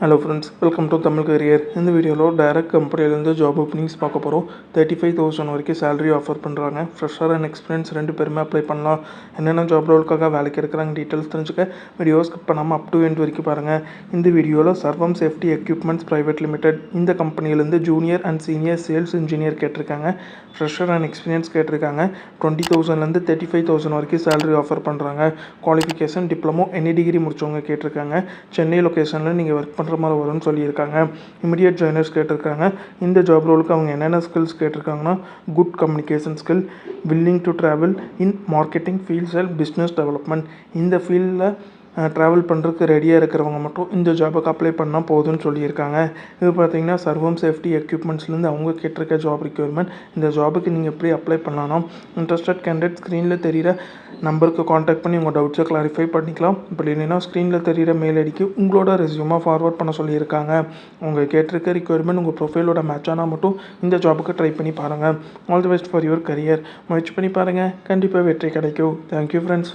Hello friends, welcome to Tamil career. இந்த வீடியோவில் direct கம்பெனிலேருந்து ஜாப் ஓப்பனிங்ஸ் பார்க்க போகிறோம். 35,000 வரைக்கும் சேலரி ஆஃபர் பண்ணுறாங்க. ஃப்ரெஷர் அண்ட் எக்ஸ்பீரியன்ஸ் 2 பேருமே அப்ளை பண்ணலாம். என்னென்ன ஜாப் ரோலுக்காக வேலைக்கு எடுக்கிறாங்க டீட்டெயில்ஸ் தெரிஞ்சுக்க வீடியோ ஸ்கிப் பண்ணாமல் அப் டு எண்ட் வரைக்கும் பாருங்கள். இந்த வீடியோவில் சர்வம் சேஃப்டி எக்யூப்மெண்ட்ஸ் பிரைவேட் லிமிடெட் இந்த கம்பெனிலேருந்து junior and senior sales engineer கேட்டிருக்காங்க. ஃப்ரெஷர் அண்ட் எக்ஸ்பீரியன்ஸ் கேட்டிருக்காங்க. 20,000லேருந்து 35,000 வரைக்கும் சேலரி ஆஃபர் பண்ணுறாங்க. குவாலிஃபிகேஷன் டிப்ளமோ எனி டிகிரி முடிச்சவங்க கேட்டிருக்காங்க. சென்னை லொக்கேஷனில் நீங்கள் ஒர்க் பண்ணுற மாதிரி வரும்னு சொல்லியிருக்காங்க. இமிடியேட் ஜாயினர்ஸ் கேட்டிருக்காங்க. இந்த ஜாப் ரோலுக்கு அவங்க என்னென்ன ஸ்கில்ஸ் கேட்டிருக்காங்கன்னா, good communication skill, willing to travel in marketing fields and business development. இந்த ஃபீல்டில் ட்ராவல் பண்ணுறதுக்கு ரெடியாக இருக்கிறவங்க மட்டும் இந்த ஜாபுக்கு அப்ளை பண்ணால் போதும்னு சொல்லியிருக்காங்க. இது பார்த்திங்கன்னா சர்வம் சேஃப்டி எக்யூப்மெண்ட்ஸ்லேருந்து அவங்க கேட்டிருக்க ஜாப் ரிக்யர்மெண்ட். இந்த ஜாபுக்கு நீங்கள் எப்படி அப்ளை பண்ணலாம்? இன்ட்ரெஸ்டட் கேண்டிடேட் ஸ்க்ரீனில் தெரிகிற நம்பருக்கு காண்டாக்ட் பண்ணி உங்கள் டவுட்ஸை கிளாரிஃபை பண்ணிக்கலாம். இப்படி இல்லைன்னா ஸ்க்ரீனில் தெரிகிற மெயில் ஐடிக்கு உங்களோட ரெஸ்யூமாக ஃபார்வர்ட் பண்ண சொல்லியிருக்காங்க. அவங்க கேட்டிருக்க ரிக்யர்மெண்ட் உங்கள் ப்ரொஃபைலோட மேட்ச் ஆனால் மட்டும் இந்த ஜாபுக்கு ட்ரை பண்ணி பாருங்கள். All the best for your career. முயற்சி பண்ணி பாருங்கள், கண்டிப்பாக வெற்றி கிடைக்கும். Thank you friends.